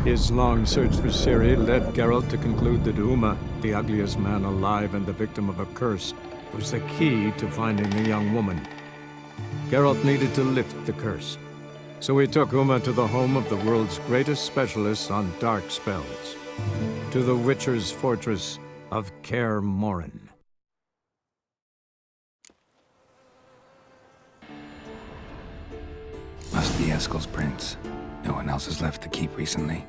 His long search for Ciri led Geralt to conclude that Uma, the ugliest man alive and the victim of a curse, was the key to finding the young woman. Geralt needed to lift the curse, so he took Uma to the home of the world's greatest specialists on dark spells, to the Witcher's fortress of Kaer Morhen. Must be Eskel's prints. No one else has left the keep recently.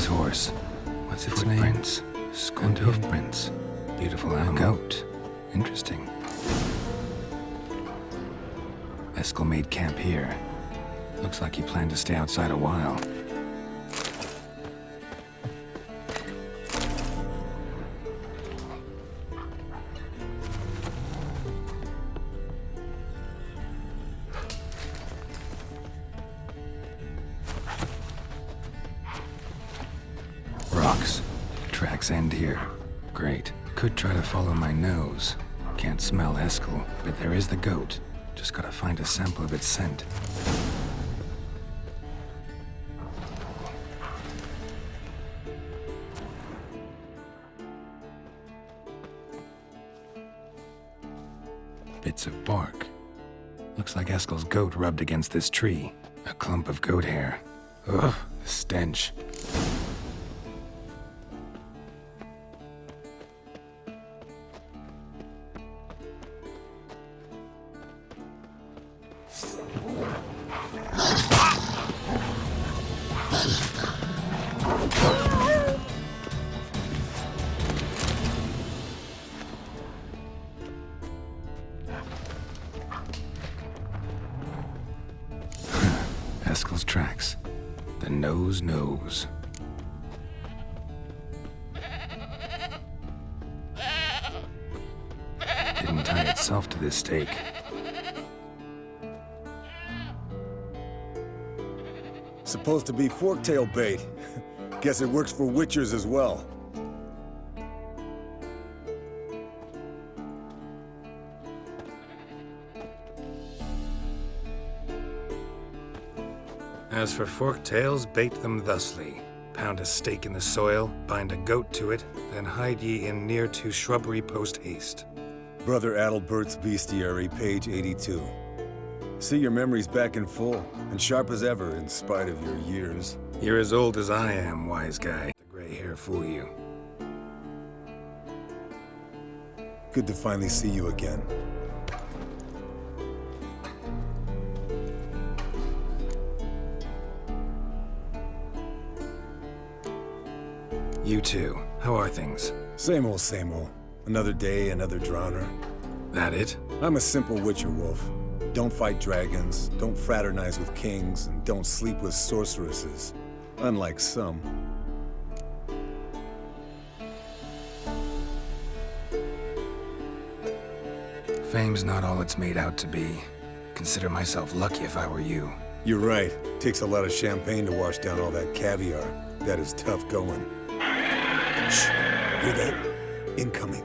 Horse. What's its name? Footprints. And hoofprints. Beautiful animal. A goat. Interesting. Eskel made camp here. Looks like he planned to stay outside a while. End here. Great. Could try to follow my nose. Can't smell Eskel, but there is the goat. Just gotta find a sample of its scent. Bits of bark. Looks like Eskel's goat rubbed against this tree. A clump of goat hair. Ugh, the stench. Eskel's tracks. The nose knows. Didn't tie itself to this stake. Supposed to be forktail bait. Guess it works for witchers as well. As for fork-tails, bait them thusly. Pound a stake in the soil, bind a goat to it, then hide ye in near to shrubbery post-haste. Brother Adalbert's Bestiary, page 82. See, your memory's back in full, and sharp as ever in spite of your years. You're as old as I am, wise guy. The gray hair fool you. Good to finally see you again. You too. How are things? Same old, same old. Another day, another drowner. That it? I'm a simple witcher wolf. Don't fight dragons, don't fraternize with kings, and don't sleep with sorceresses. Unlike some. Fame's not all it's made out to be. Consider myself lucky if I were you. You're right. Takes a lot of champagne to wash down all that caviar. That is tough going. Shh. Hear that? Incoming.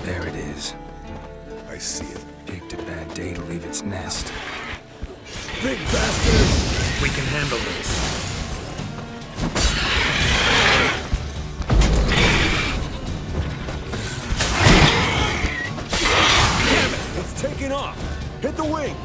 There it is. I see it. Picked a bad day to leave its nest. Big bastard! We can handle this. Damn it! It's taking off! Hit the wings!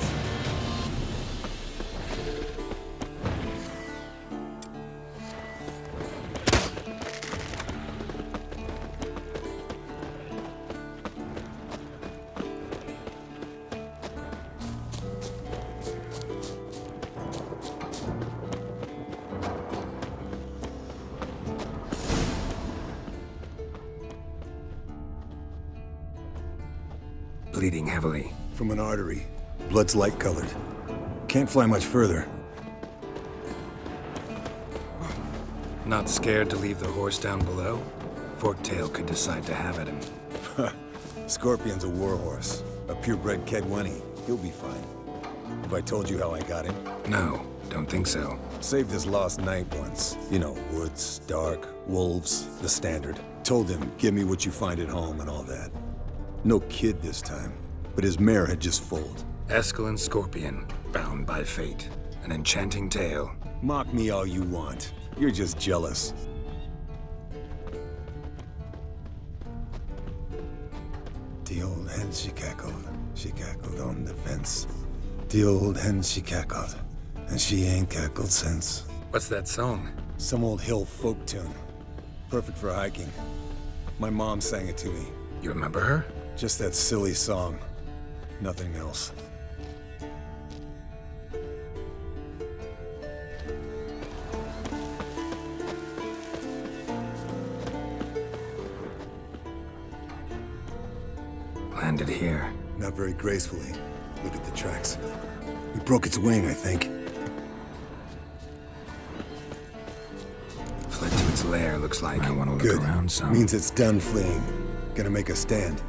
Bleeding heavily. From an artery. Blood's light-colored. Can't fly much further. Not scared to leave the horse down below? Forktail could decide to have at him. Scorpion's a warhorse. A purebred Kedwenny. He'll be fine. Have I told you how I got him? No, don't think so. Saved his lost knight once. You know, woods, dark, wolves, the standard. Told him, give me what you find at home and all that. No kid this time, but his mare had just foaled. Eskel and Scorpion, bound by fate. An enchanting tale. Mock me all you want. You're just jealous. The old hen, she cackled on the fence. The old hen, she cackled, and she ain't cackled since. What's that song? Some old hill folk tune. Perfect for hiking. My mom sang it to me. You remember her? Just that silly song. Nothing else. Landed here. Not very gracefully. Look at the tracks. We broke its wing, I think. Fled to its lair, looks like. I want to look Good. around some. Means it's done fleeing. Gonna make a stand.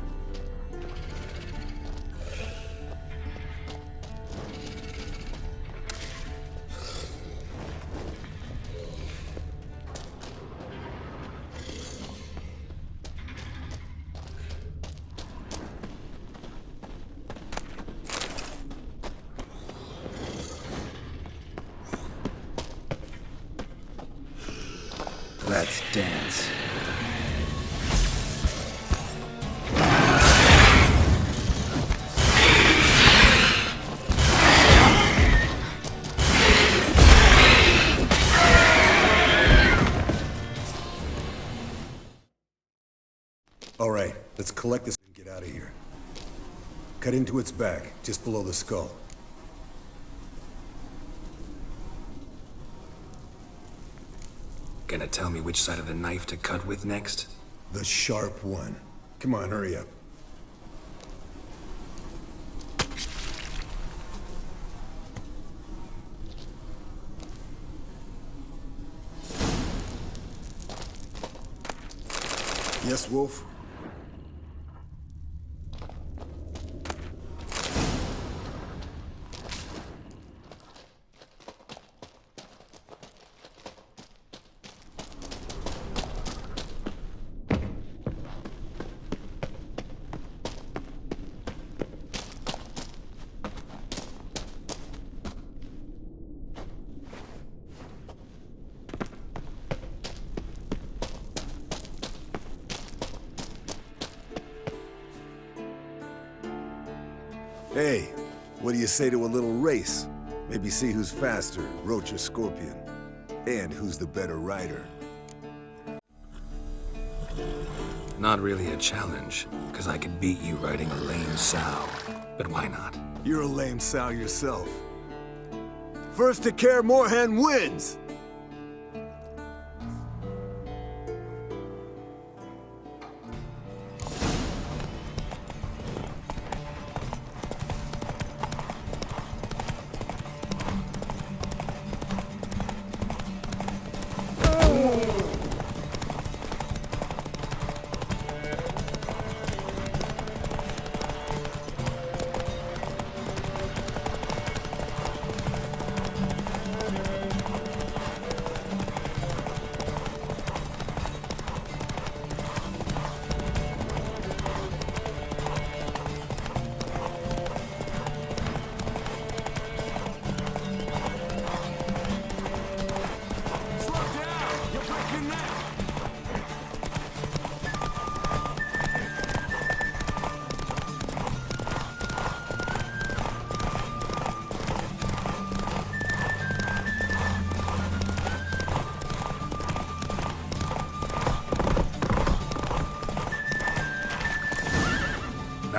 Let's dance. All right, let's collect this and get out of here. Cut into its back, just below the skull. Gonna tell me which side of the knife to cut with next? The sharp one. Come on, hurry up. Yes, Wolf? Hey, what do you say to a little race? Maybe see who's faster, Roach or Scorpion. And who's the better rider. Not really a challenge, because I could beat you riding a lame sow. But why not? You're a lame sow yourself. First to Kaer Morhen wins!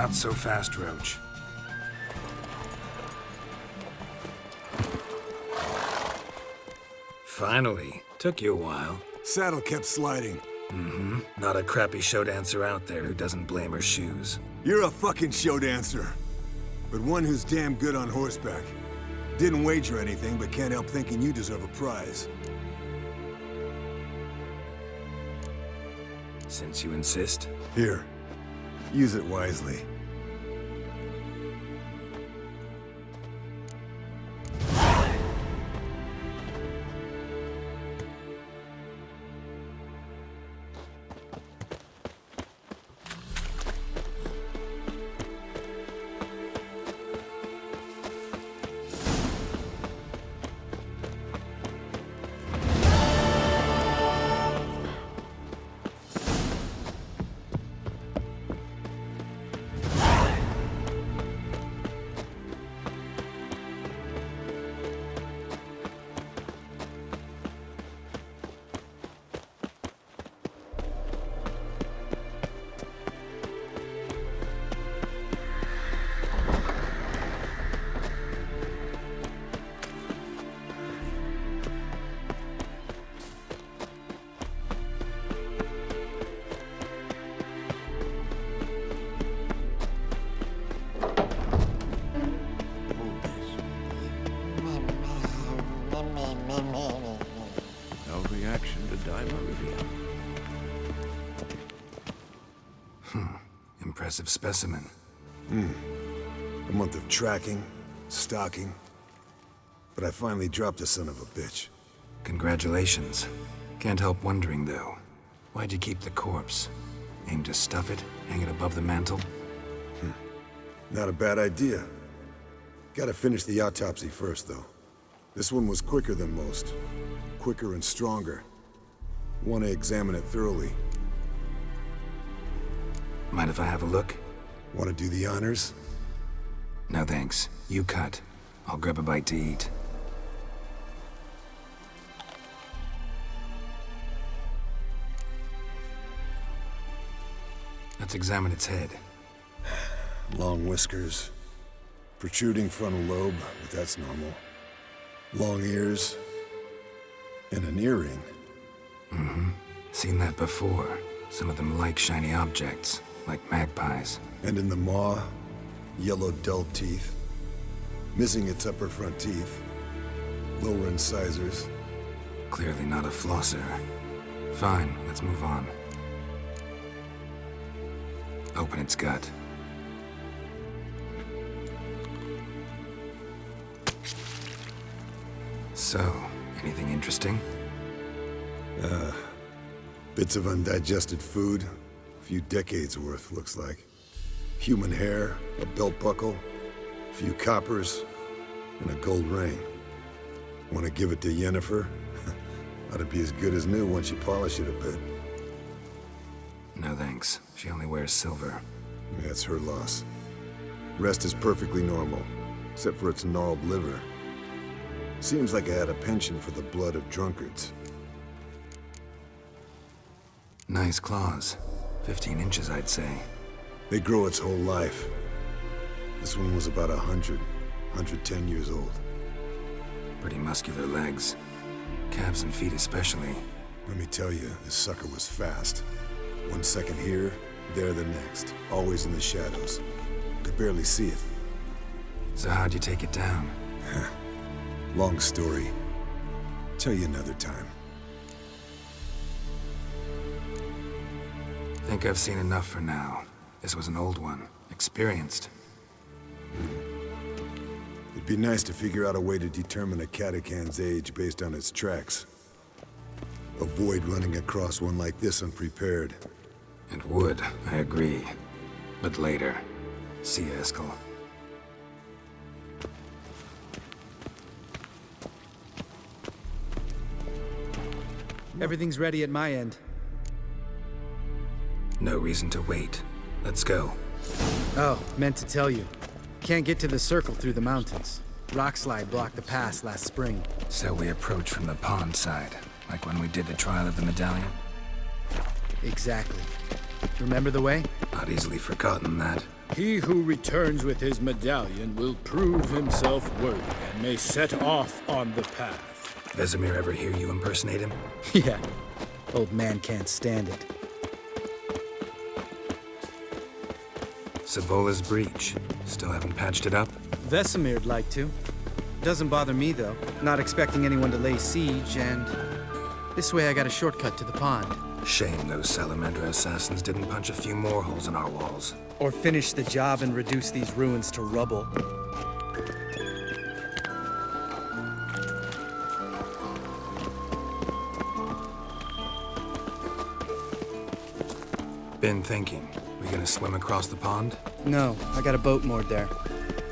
Not so fast, Roach. Finally. Took you a while. Saddle kept sliding. Mm-hmm. Not a crappy show dancer out there who doesn't blame her shoes. You're a fucking show dancer. But one who's damn good on horseback. Didn't wager anything, but can't help thinking you deserve a prize. Since you insist. Here. Use it wisely. No reaction to dimeridium. Impressive specimen. A month of tracking, stalking. But I finally dropped the son of a bitch. Congratulations. Can't help wondering, though. Why'd you keep the corpse? Aim to stuff it? Hang it above the mantle? Not a bad idea. Gotta finish the autopsy first, though. This one was quicker than most. Quicker and stronger. Want to examine it thoroughly. Mind if I have a look? Want to do the honors? No thanks. You cut. I'll grab a bite to eat. Let's examine its head. Long whiskers. Protruding frontal lobe, but that's normal. Long ears. And an earring. Seen that before. Some of them like shiny objects, like magpies. And in the maw, yellow dull teeth. Missing its upper front teeth. Lower incisors. Clearly not a flosser. Fine, let's move on. Open its gut. So, anything interesting? Bits of undigested food. A few decades worth, looks like. Human hair, a belt buckle, a few coppers, and a gold ring. Want to give it to Yennefer? Ought to be as good as new once you polish it a bit. No thanks. She only wears silver. That's her loss. Rest is perfectly normal, except for its gnarled liver. Seems like I had a penchant for the blood of drunkards. Nice claws. 15 inches, I'd say. They grow its whole life. This one was about 110 years old. Pretty muscular legs. Calves and feet especially. Let me tell you, this sucker was fast. 1 second here, there the next. Always in the shadows. Could barely see it. So how'd you take it down? Long story. Tell you another time. Think I've seen enough for now. This was an old one. Experienced. It'd be nice to figure out a way to determine a catacan's age based on its tracks. Avoid running across one like this unprepared. And would, I agree. But later. See you, Eskel. Everything's ready at my end. No reason to wait. Let's go. Oh, meant to tell you. Can't get to the circle through the mountains. Rockslide blocked the pass last spring. So we approach from the pond side, like when we did the trial of the medallion? Exactly. Remember the way? Not easily forgotten that. He who returns with his medallion will prove himself worthy and may set off on the path. Vesemir ever hear you impersonate him? Yeah. Old man can't stand it. Savola's breach. Still haven't patched it up? Vesemir'd like to. Doesn't bother me, though. Not expecting anyone to lay siege, and this way I got a shortcut to the pond. Shame those Salamander assassins didn't punch a few more holes in our walls. Or finish the job and reduce these ruins to rubble. Been thinking. We gonna swim across the pond? No, I got a boat moored there.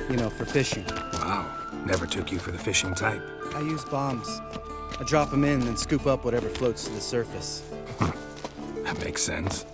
You know, for fishing. Wow. Never took you for the fishing type. I use bombs. I drop them in and scoop up whatever floats to the surface. That makes sense.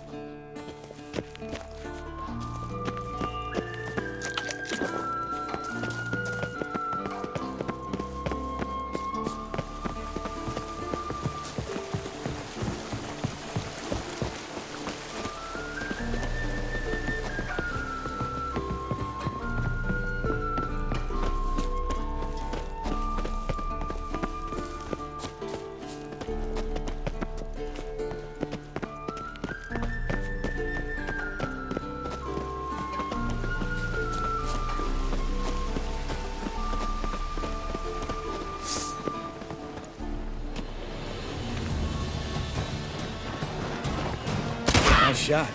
Nice shot.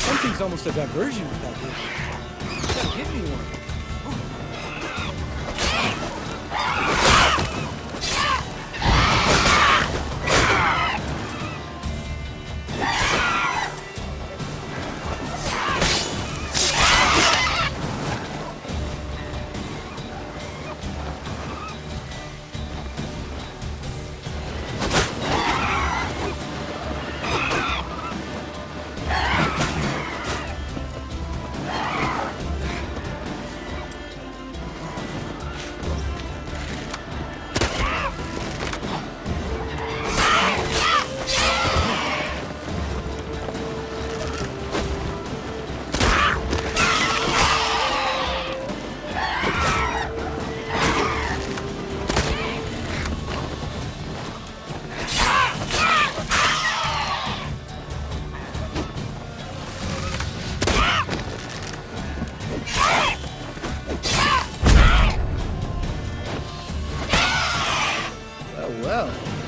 Something's almost a diversion with that dude. You gotta give me one.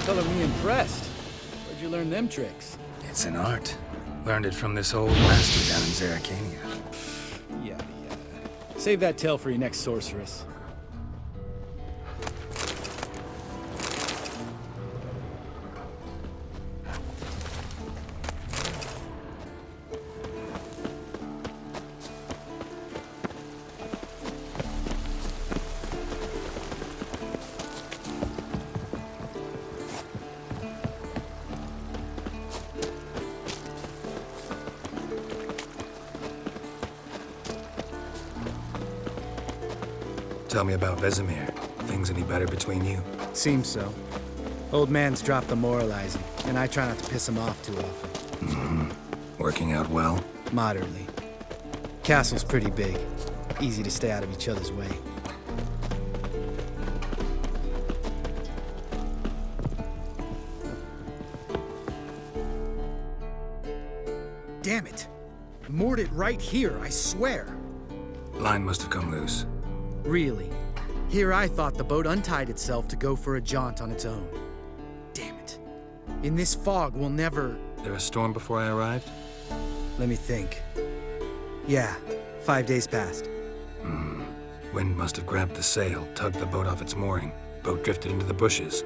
Color me impressed. Where'd you learn them tricks? It's an art. Learned it from this old master down in Zerrikania. Yada yada. Save that tale for your next sorceress. Tell me about Vesemir. Things any better between you? Seems so. Old man's dropped the moralizing, and I try not to piss him off too often. Mm-hmm. Working out well? Moderately. Castle's pretty big. Easy to stay out of each other's way. Damn it! Moored it right here, I swear! Line must have come loose. Really? Here I thought the boat untied itself to go for a jaunt on its own. Damn it. In this fog, we'll never... There a storm before I arrived? Let me think. Yeah, 5 days passed. Wind must have grabbed the sail, tugged the boat off its mooring. Boat drifted into the bushes.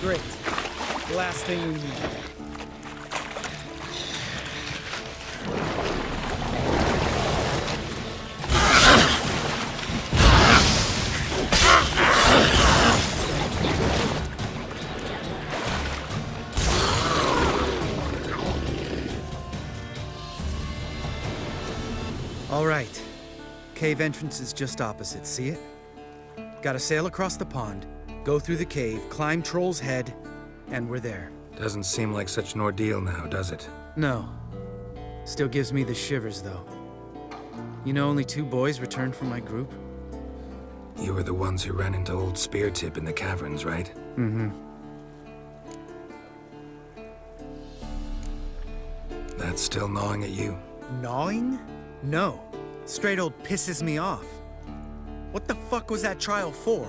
Great. Last thing we need. All right. Cave entrance is just opposite, see it? Gotta sail across the pond, go through the cave, climb Troll's Head, and we're there. Doesn't seem like such an ordeal now, does it? No. Still gives me the shivers, though. You know only 2 boys returned from my group? You were the ones who ran into old Speartip in the caverns, right? Mm-hmm. That's still gnawing at you? Gnawing? No. Straight old pisses me off. What the fuck was that trial for?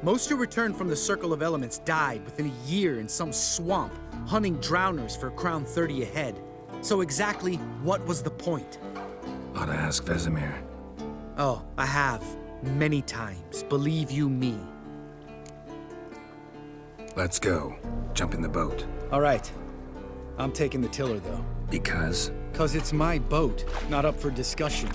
Most who returned from the Circle of Elements died within a year in some swamp, hunting drowners for Crown 30 a head. So exactly what was the point? Ought to ask Vesemir. Oh, I have. Many times, believe you me. Let's go. Jump in the boat. All right. I'm taking the tiller, though. Because? 'Cause it's my boat, not up for discussion.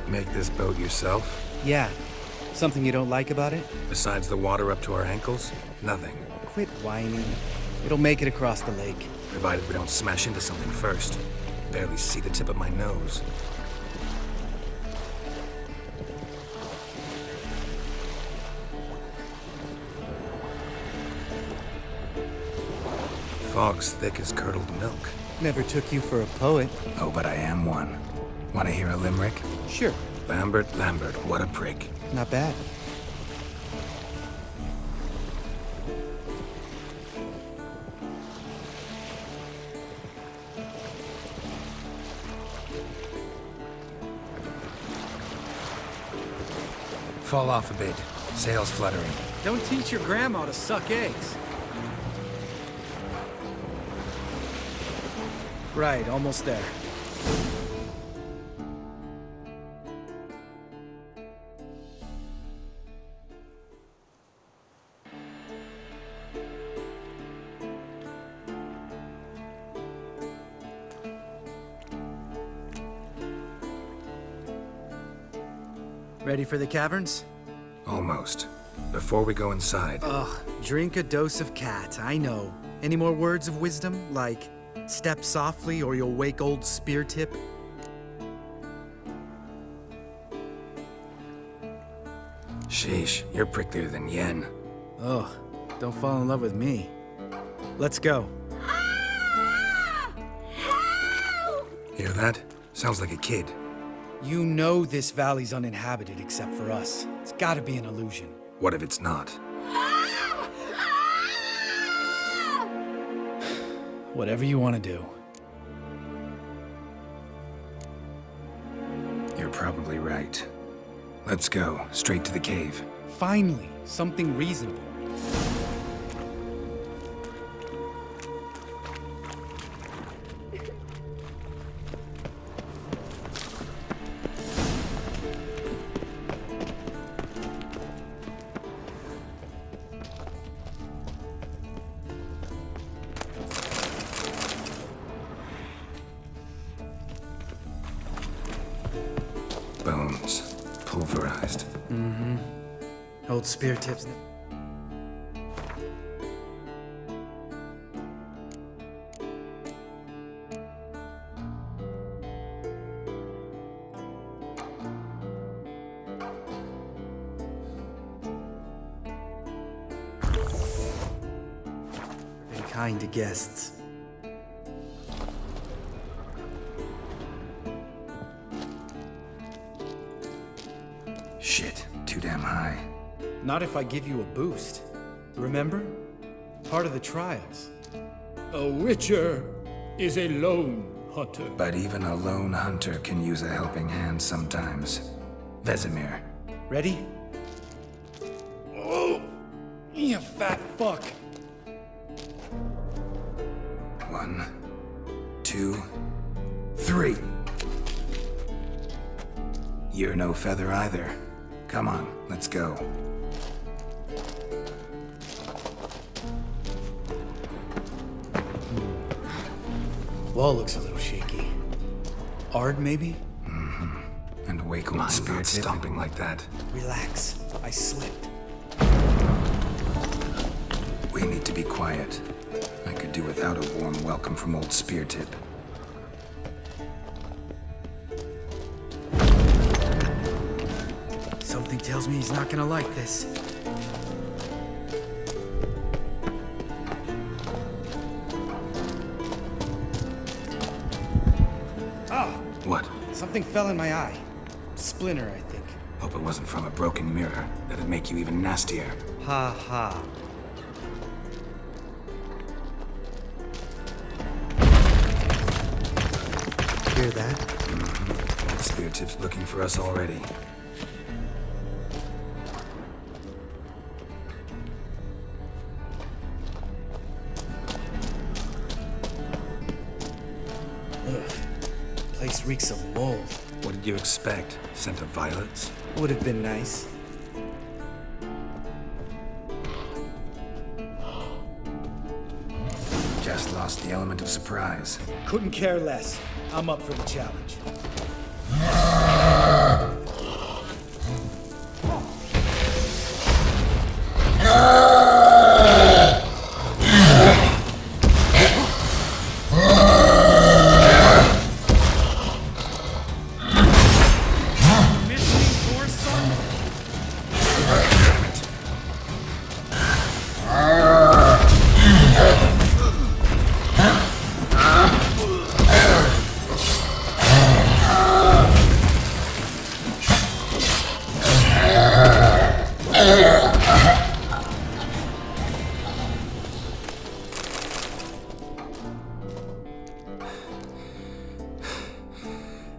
Make this boat yourself? Yeah. Something you don't like about it? Besides the water up to our ankles? Nothing. Quit whining. It'll make it across the lake. Provided we don't smash into something first. Barely see the tip of my nose. Fog's thick as curdled milk. Never took you for a poet. Oh, but I am one. Want to hear a limerick? Sure. Lambert, what a prick. Not bad. Fall off a bit. Sails fluttering. Don't teach your grandma to suck eggs. Right, almost there. Ready for the caverns? Almost. Before we go inside, Ugh, drink a dose of cat, I know. Any more words of wisdom, like step softly or you'll wake old Speartip? sheesh, you're pricklier than Yen. Ugh, don't fall in love with me. Let's go. Hear that? Sounds like a kid. You know this valley's uninhabited except for us. It's gotta be an illusion. What if it's not? Whatever you want to do. You're probably right. Let's go, straight to the cave. Finally, something reasonable. Bones. Pulverized. Mm-hmm. Old spear tips. kind of guests. Shit, too damn high. Not if I give you a boost. Remember? Part of the trials. A witcher is a lone hunter. But even a lone hunter can use a helping hand sometimes. Vesemir. Ready? Oh! You fat fuck! 1, 2, 3. You're no feather either. Come on, let's go. Wall looks a little shaky. Ard, maybe? And wake old spirit stomping like that. Relax. I slipped. We need to be quiet. I could do without a warm welcome from old Spear Tip. Something tells me he's not gonna like this. What? Something fell in my eye. Splinter, I think. Hope it wasn't from a broken mirror. That'd make you even nastier. Ha ha. Hear that? Old Spear Tip's looking for us already. Place reeks of mold. What did you expect? Scent of violets? Would have been nice. Just lost the element of surprise. Couldn't care less. I'm up for the challenge.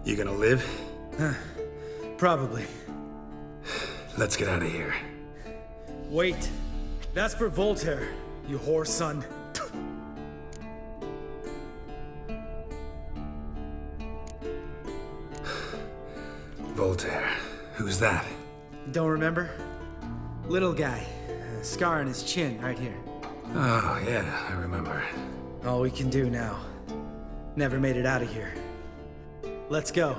You gonna live? Probably. Let's get out of here. Wait. That's for Voltaire, you whore son. Voltaire. Who's that? Don't remember? Little guy. Scar on his chin, right here. Oh, yeah, I remember. All we can do now. Never made it out of here. Let's go.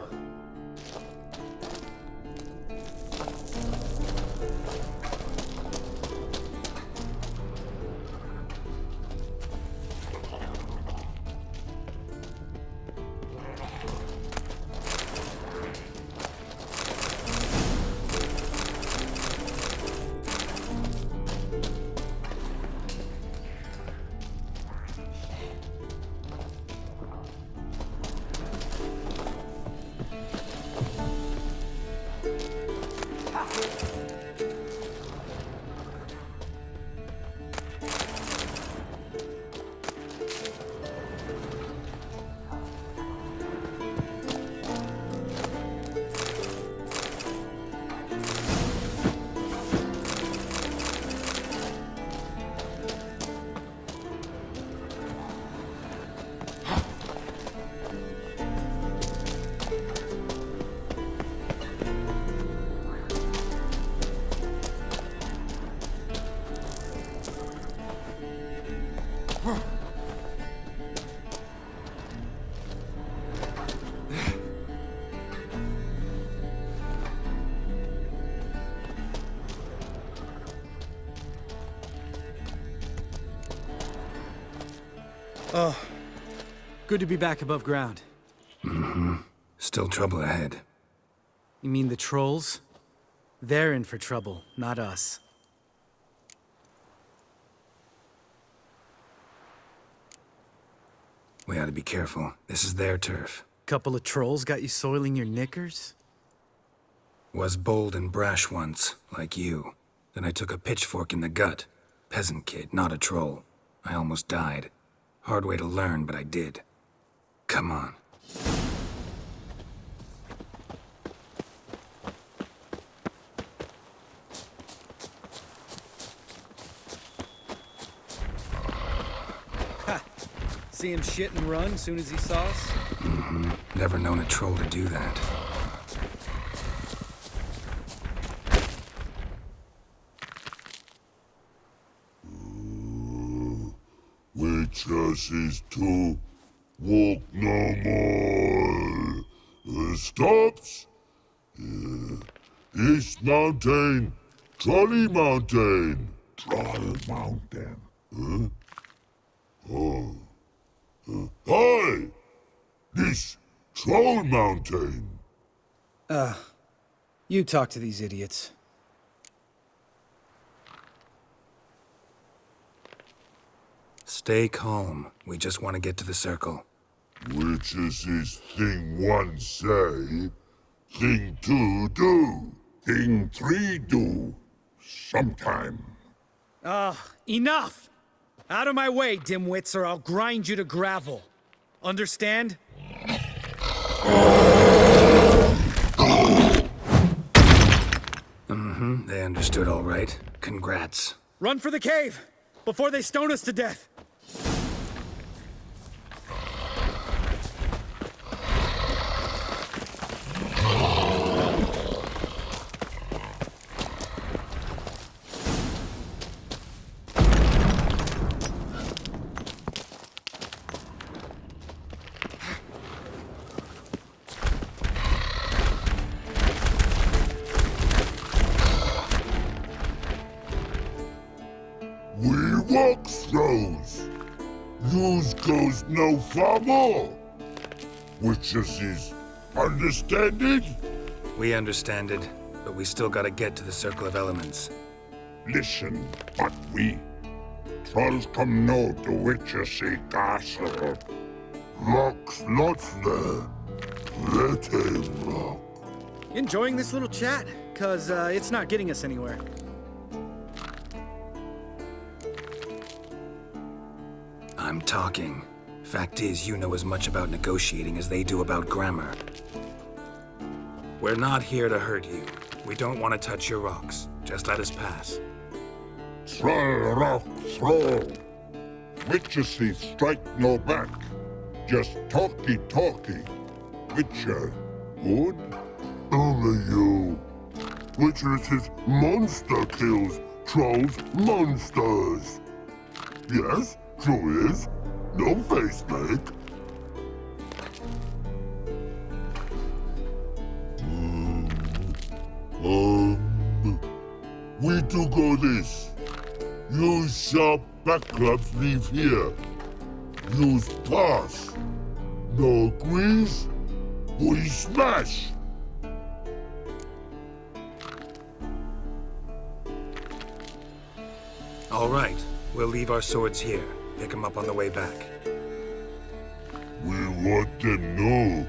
Oh, good to be back above ground. Still trouble ahead. You mean the trolls? They're in for trouble, not us. We ought to be careful. This is their turf. Couple of trolls got you soiling your knickers? Was bold and brash once, like you. Then I took a pitchfork in the gut. Peasant kid, not a troll. I almost died. Hard way to learn, but I did. Come on. Ha! See him shit and run soon as he saw us? Mm-hmm. Never known a troll to do that. Witches is to walk no more. Stops. East Mountain, Trolley Mountain. Troll Mountain. Huh? Oh. Hi! This Troll Mountain. You talk to these idiots. Stay calm. We just want to get to the circle. Witches is thing one say, thing two do, thing three do, sometime. Enough! Out of my way, dimwits, or I'll grind you to gravel. Understand? Mm-hmm. They understood all right. Congrats. Run for the cave! Before they stone us to death! We walk throws. Yous goes no far more. Witches is understand it? We understand it, but we still gotta get to the Circle of Elements. Listen, but we trolls come no to witches castle. Rock's lots there. Let him rock. Enjoying this little chat? Cause, it's not getting us anywhere. I'm talking. Fact is, you know as much about negotiating as they do about grammar. We're not here to hurt you. We don't want to touch your rocks. Just let us pass. Troll rock throw. Witches strike no back. Just talky. Witcher, good? Only you. Witches is monster kills. Trolls monsters. Yes, true is. No face make. We do go this. Use sharp backups leave here. Use pass. No agrees? We smash. All right. We'll leave our swords here. Pick them up on the way back. We want them know.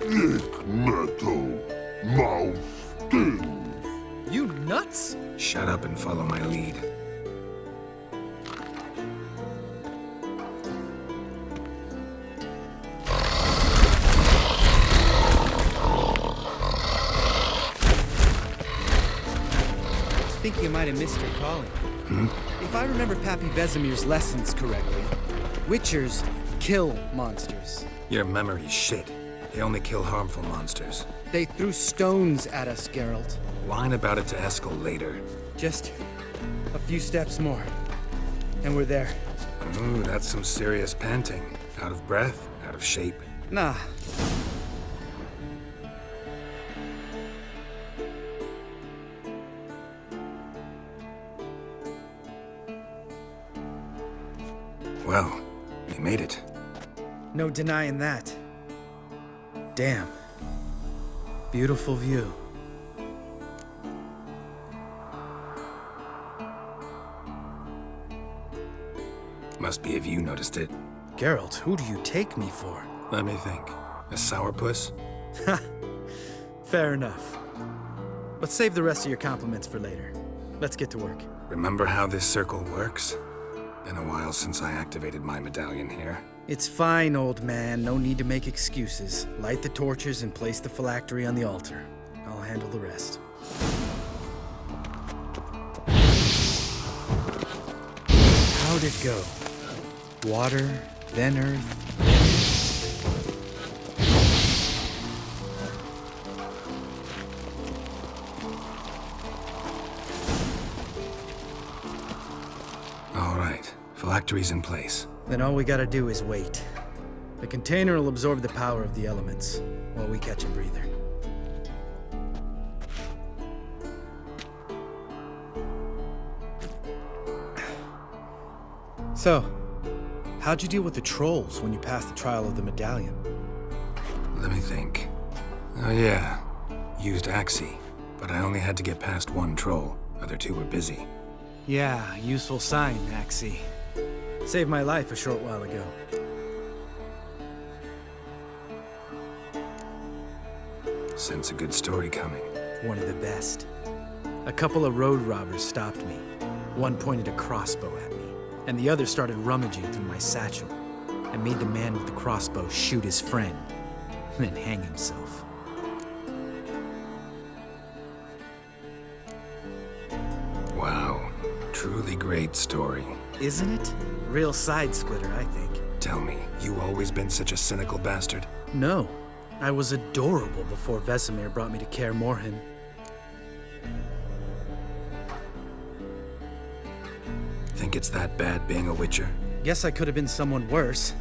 Lick metal. Mouth stings. You nuts? Shut up and follow my lead. I think you might have missed your calling. If I remember Pappy Vesemir's lessons correctly, Witchers kill monsters. Your memory's shit. They only kill harmful monsters. They threw stones at us, Geralt. Whine about it to Eskel later. Just a few steps more, and we're there. Ooh, that's some serious panting. Out of breath, out of shape. Nah. Well, we made it. No denying that. Damn. Beautiful view. Must be if you noticed it. Geralt, who do you take me for? Let me think. A sourpuss? Fair enough. But save the rest of your compliments for later. Let's get to work. Remember how this circle works? Been a while since I activated my medallion here. It's fine, old man. No need to make excuses. Light the torches and place the phylactery on the altar. I'll handle the rest. How'd it go? Water, then earth. All right, phylactery's in place. Then all we gotta do is wait. The container will absorb the power of the elements, while we catch a breather. So, how'd you deal with the trolls when you passed the trial of the medallion? Let me think. Oh yeah, used Axii, but I only had to get past one troll. Other two were busy. Yeah, useful sign, Axii. Saved my life a short while ago. Sense a good story coming. One of the best. A couple of road robbers stopped me. One pointed a crossbow at me, and the other started rummaging through my satchel. I made the man with the crossbow shoot his friend, then hang himself. Wow, truly great story. Isn't it? Real side splitter, I think. Tell me, you always been such a cynical bastard? No, I was adorable before Vesemir brought me to Kaer Morhen. Think it's that bad being a witcher? Guess I could have been someone worse.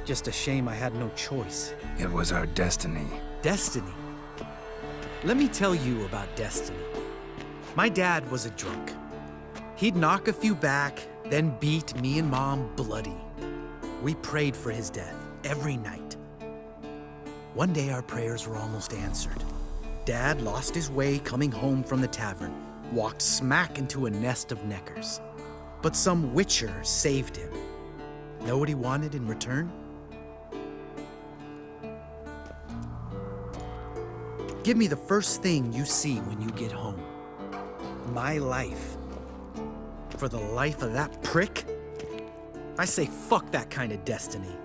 Just a shame I had no choice. It was our destiny. Destiny? Let me tell you about destiny. My dad was a drunk. He'd knock a few back, then beat me and Mom bloody. We prayed for his death every night. One day our prayers were almost answered. Dad lost his way coming home from the tavern, walked smack into a nest of neckers. But some witcher saved him. Know what he wanted in return? Give me the first thing you see when you get home. My life. For the life of that prick? I say fuck that kind of destiny.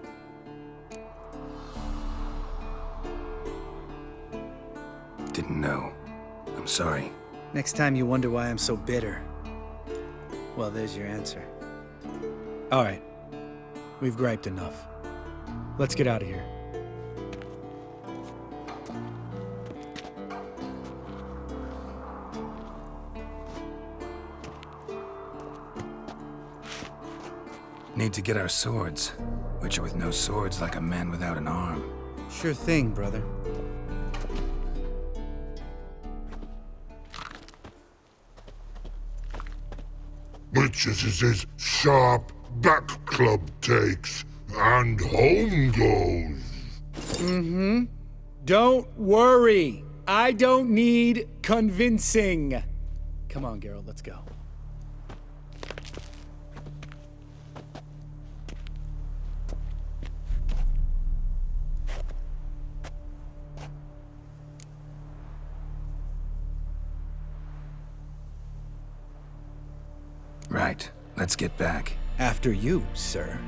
Didn't know. I'm sorry. Next time you wonder why I'm so bitter, well, there's your answer. All right. We've griped enough. Let's get out of here. Need to get our swords. Witcher with no swords like a man without an arm. Sure thing, brother. Witches is his sharp back club takes, and home goes. Don't worry. I don't need convincing. Come on, Geralt, let's go. Right, let's get back. After you, sir.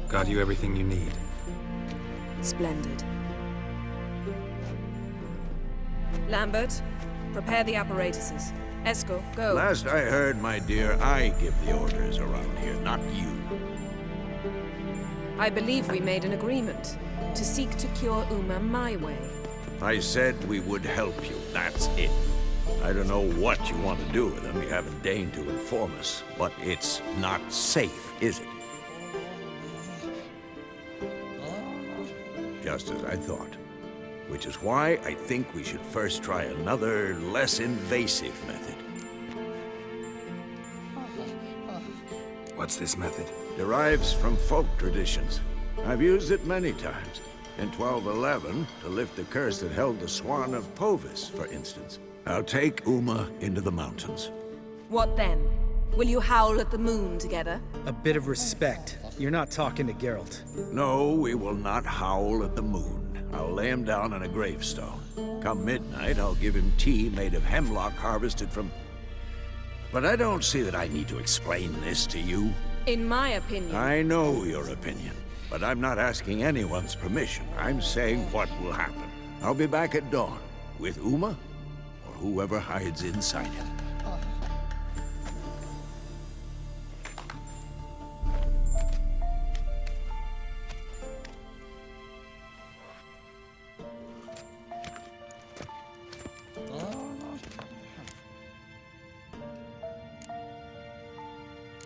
Got you everything you need. Splendid. Lambert, prepare the apparatuses. Esco, go. Last I heard, my dear, I give the orders around here, not you. I believe we made an agreement to seek to cure Uma my way. I said we would help you, that's it. I don't know what you want to do with them, you haven't deigned to inform us, but it's not safe, is it? Just as I thought. Which is why I think we should first try another, less invasive method. What's this method? Derives from folk traditions. I've used it many times. In 1211, to lift the curse that held the Swan of Povis, for instance. I'll take Uma into the mountains. What then? Will you howl at the moon together? A bit of respect. You're not talking to Geralt. No, we will not howl at the moon. I'll lay him down on a gravestone. Come midnight, I'll give him tea made of hemlock harvested from... But I don't see that I need to explain this to you. In my opinion... I know your opinion, but I'm not asking anyone's permission. I'm saying what will happen. I'll be back at dawn, with Uma, or whoever hides inside him.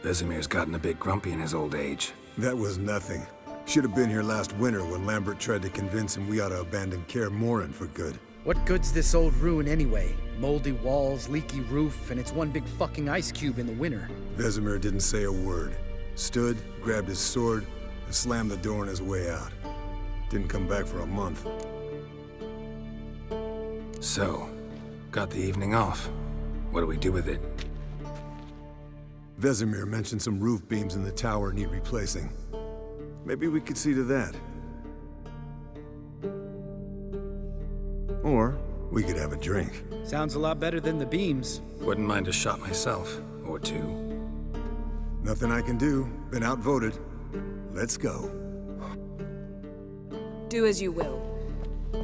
Vesemir's gotten a bit grumpy in his old age. That was nothing. Should have been here last winter when Lambert tried to convince him we ought to abandon Kaer Morhen for good. What good's this old ruin anyway? Moldy walls, leaky roof, and it's one big fucking ice cube in the winter. Vesemir didn't say a word. Stood, grabbed his sword, and slammed the door on his way out. Didn't come back for a month. So, got the evening off. What do we do with it? Vesemir mentioned some roof beams in the tower need replacing. Maybe we could see to that. Or we could have a drink. Sounds a lot better than the beams. Wouldn't mind a shot myself, or two. Nothing I can do. Been outvoted. Let's go. Do as you will.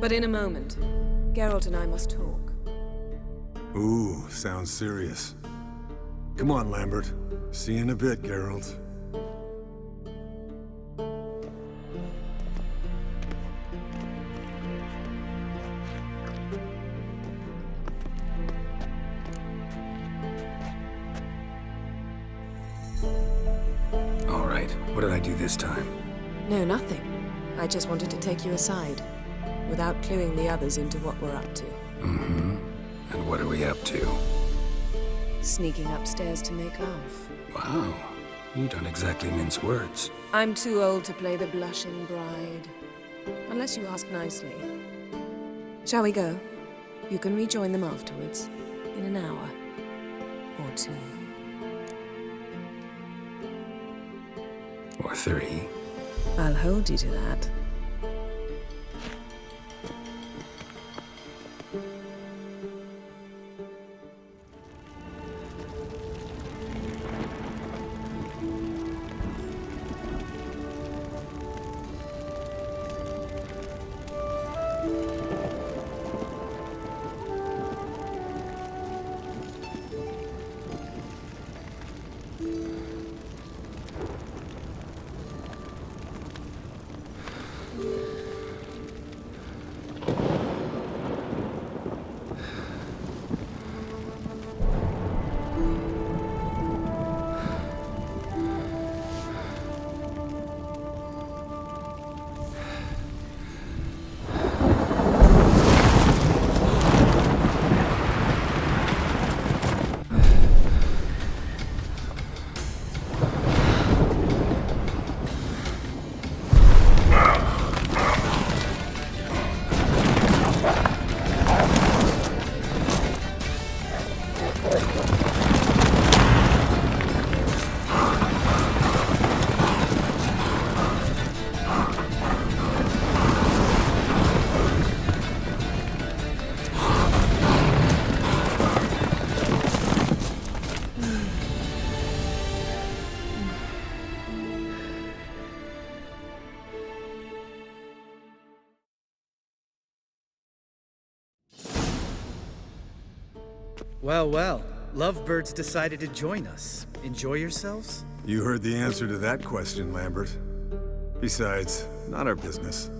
But in a moment, Geralt and I must talk. Ooh, sounds serious. Come on, Lambert. See you in a bit, Geralt. All right, what did I do this time? No, nothing. I just wanted to take you aside, without cluing the others into what we're up to. Mm-hmm. And what are we up to? Sneaking upstairs to make love. Wow, you don't exactly mince words. I'm too old to play the blushing bride. Unless you ask nicely. Shall we go? You can rejoin them afterwards, in an hour or two. Or three. I'll hold you to that. Well, well. Lovebirds decided to join us. Enjoy yourselves? You heard the answer to that question, Lambert. Besides, not our business.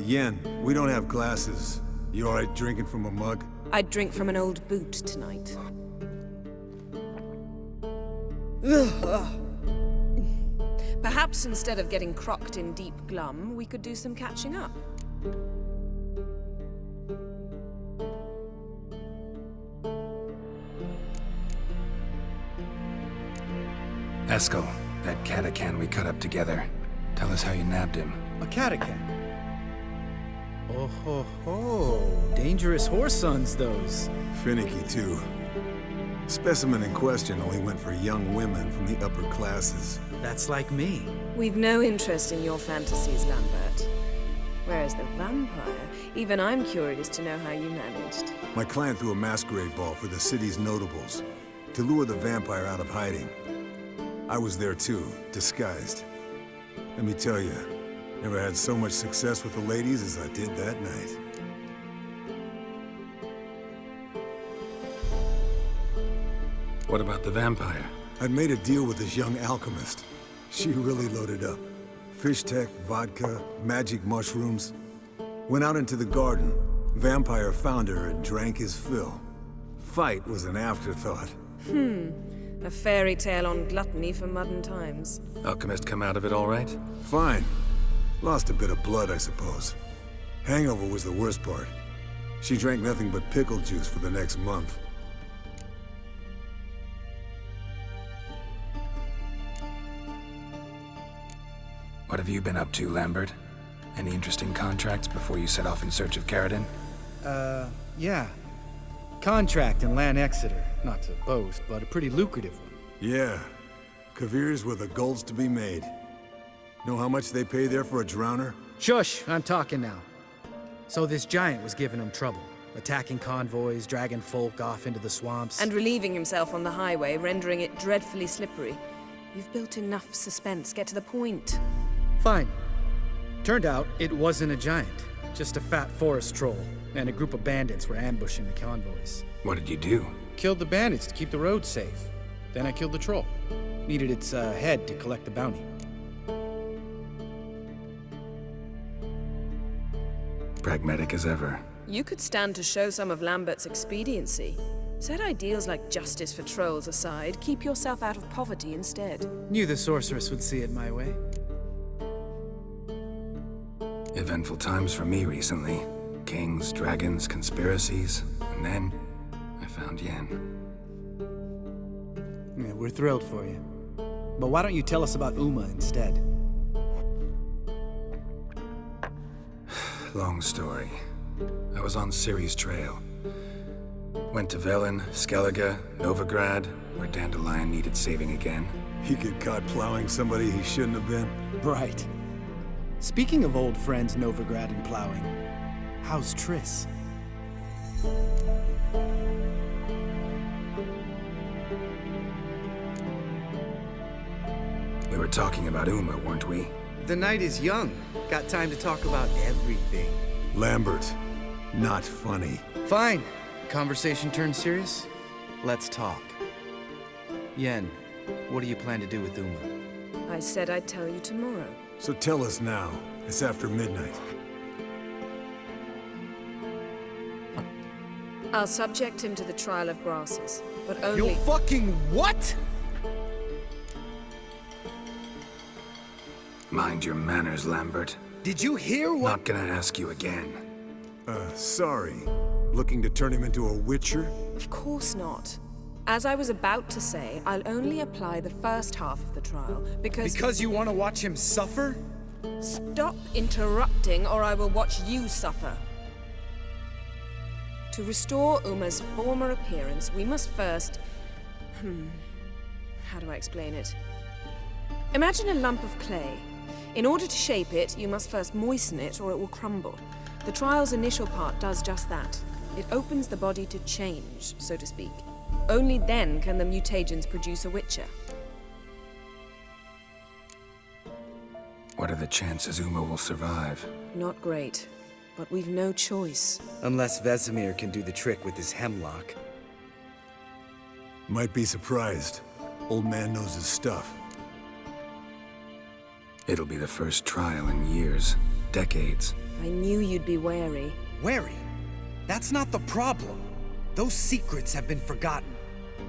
Yen, we don't have glasses. You alright drinking from a mug? I'd drink from an old boot tonight. Perhaps instead of getting crocked in deep glum, we could do some catching up. Eskel, that catacan we cut up together. Tell us how you nabbed him. A catacan? Oh ho ho. Dangerous horse sons, those. Finicky, too. Specimen in question only went for young women from the upper classes. That's like me. We've no interest in your fantasies, Lambert. Whereas the vampire, even I'm curious to know how you managed. My client threw a masquerade ball for the city's notables to lure the vampire out of hiding. I was there too, disguised. Let me tell you, never had so much success with the ladies as I did that night. What about the vampire? I'd made a deal with this young alchemist. She really loaded up. Fish tech, vodka, magic mushrooms. Went out into the garden. Vampire found her and drank his fill. Fight was an afterthought. A fairy tale on gluttony for modern times. Alchemist come out of it all right? Fine. Lost a bit of blood, I suppose. Hangover was the worst part. She drank nothing but pickle juice for the next month. What have you been up to, Lambert? Any interesting contracts before you set off in search of Caradon? Yeah. Contract in Lan Exeter. Not to boast, but a pretty lucrative one. Yeah. Kavir's were the golds to be made. Know how much they pay there for a drowner? Shush, I'm talking now. So this giant was giving him trouble. Attacking convoys, dragging folk off into the swamps. And relieving himself on the highway, rendering it dreadfully slippery. You've built enough suspense. Get to the point. Fine. Turned out it wasn't a giant. Just a fat forest troll. And a group of bandits were ambushing the convoys. What did you do? Killed the bandits to keep the roads safe. Then I killed the troll. Needed its head to collect the bounty. Pragmatic as ever. You could stand to show some of Lambert's expediency. Set ideals like justice for trolls aside, keep yourself out of poverty instead. Knew the sorceress would see it my way. Eventful times for me recently. Kings, dragons, conspiracies, and then I found Yen. Yeah, we're thrilled for you. But why don't you tell us about Uma instead? Long story. I was on Ciri's trail. Went to Velen, Skellige, Novigrad, where Dandelion needed saving again. He get caught plowing somebody he shouldn't have been. Right. Speaking of old friends Novigrad and plowing, how's Triss? We were talking about Uma, weren't we? The night is young. Got time to talk about everything. Lambert, not funny. Fine. Conversation turned serious? Let's talk. Yen, what do you plan to do with Uma? I said I'd tell you tomorrow. So tell us now. It's after midnight. I'll subject him to the trial of grasses, but only— You fucking what? Mind your manners, Lambert. Did you hear what— Not gonna ask you again. Sorry. Looking to turn him into a witcher? Of course not. As I was about to say, I'll only apply the first half of the trial, because— Because you want to watch him suffer? Stop interrupting, or I will watch you suffer. To restore Uma's former appearance, we must first— how do I explain it? Imagine a lump of clay. In order to shape it, you must first moisten it, or it will crumble. The trial's initial part does just that. It opens the body to change, so to speak. Only then can the mutagens produce a witcher. What are the chances Uma will survive? Not great, but we've no choice. Unless Vesemir can do the trick with his hemlock. Might be surprised. Old man knows his stuff. It'll be the first trial in years, decades. I knew you'd be wary. Wary? That's not the problem. Those secrets have been forgotten,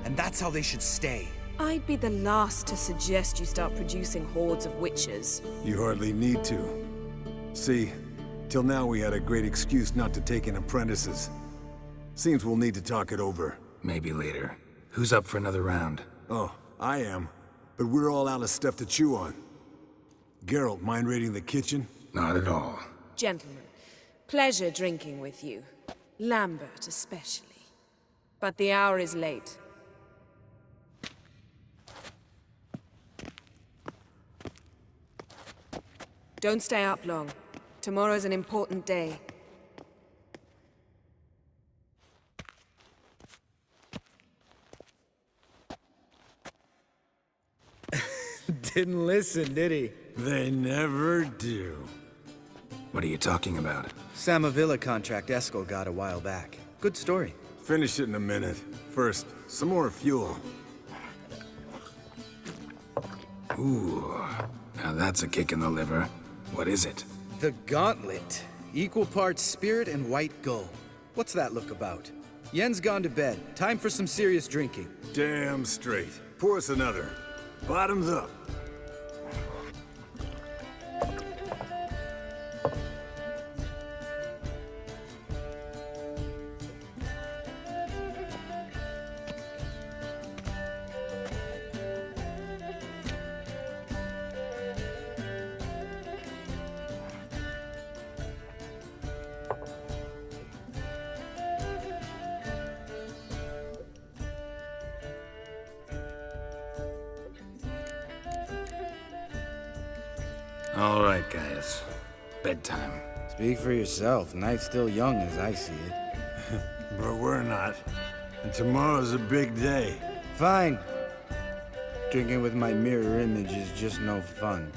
and that's how they should stay. I'd be the last to suggest you start producing hordes of witches. You hardly need to. See, till now we had a great excuse not to take in apprentices. Seems we'll need to talk it over. Maybe later. Who's up for another round? Oh, I am. But we're all out of stuff to chew on. Geralt, mind raiding the kitchen? Not at all. Gentlemen, pleasure drinking with you. Lambert especially. But the hour is late. Don't stay up long. Tomorrow's an important day. Didn't listen, did he? They never do. What are you talking about? Sam Avallac'h contract Eskel got a while back. Good story. Finish it in a minute. First, some more fuel. Ooh, now that's a kick in the liver. What is it? The Gauntlet. Equal parts spirit and white gull. What's that look about? Yen's gone to bed. Time for some serious drinking. Damn straight. Pour us another. Bottoms up. All right, guys. Bedtime. Speak for yourself. Night's still young as I see it. But we're not. And tomorrow's a big day. Fine. Drinking with my mirror image is just no fun.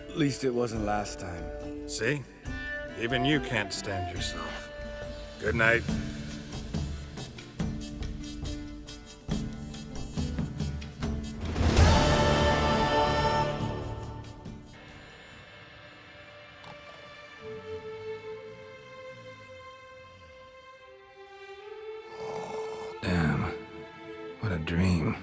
At least it wasn't last time. See? Even you can't stand yourself. Good night. Damn. What a dream.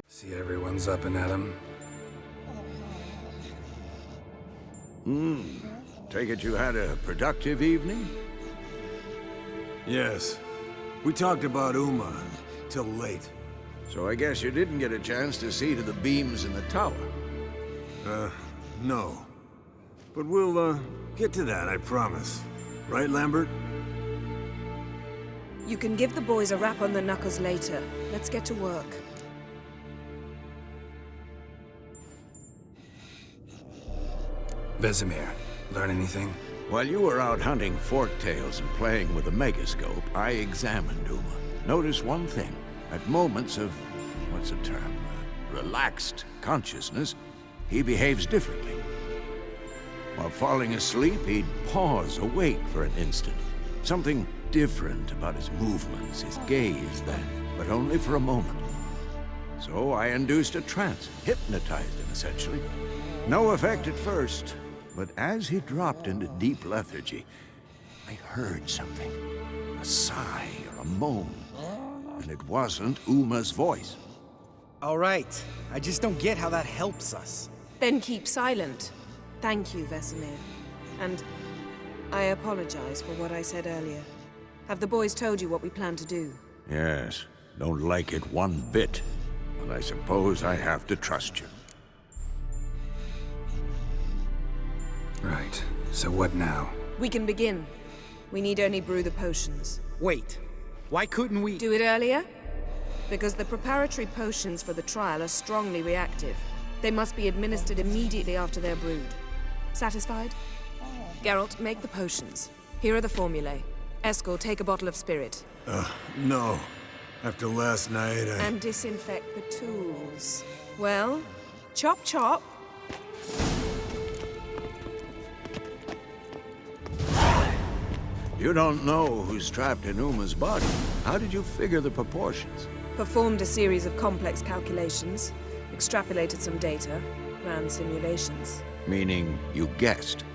See everyone's up and at 'em. Take it you had a productive evening? Yes. We talked about Uma till late. So I guess you didn't get a chance to see to the beams in the tower. No. But we'll, get to that, I promise. Right, Lambert? You can give the boys a rap on the knuckles later. Let's get to work. Vesemir, learn anything? While you were out hunting forktails and playing with a megascope, I examined Uma. Notice one thing. At moments of, what's the term, relaxed consciousness, he behaves differently. While falling asleep, he'd pause awake for an instant. Something different about his movements, his gaze then, but only for a moment. So I induced a trance, hypnotized him essentially. No effect at first, but as he dropped into deep lethargy, I heard something. A sigh or a moan. And it wasn't Uma's voice. All right. I just don't get how that helps us. Then keep silent. Thank you, Vesemir. And I apologize for what I said earlier. Have the boys told you what we plan to do? Yes, don't like it one bit. But I suppose I have to trust you. Right. So what now? We can begin. We need only brew the potions. Wait. Why couldn't we... Do it earlier? Because the preparatory potions for the trial are strongly reactive. They must be administered immediately after they're brewed. Satisfied? Geralt, make the potions. Here are the formulae. Eskel, take a bottle of spirit. No. After last night, And disinfect the tools. Well, chop chop. You don't know who's trapped in Uma's body. How did you figure the proportions? Performed a series of complex calculations, extrapolated some data, ran simulations. Meaning you guessed.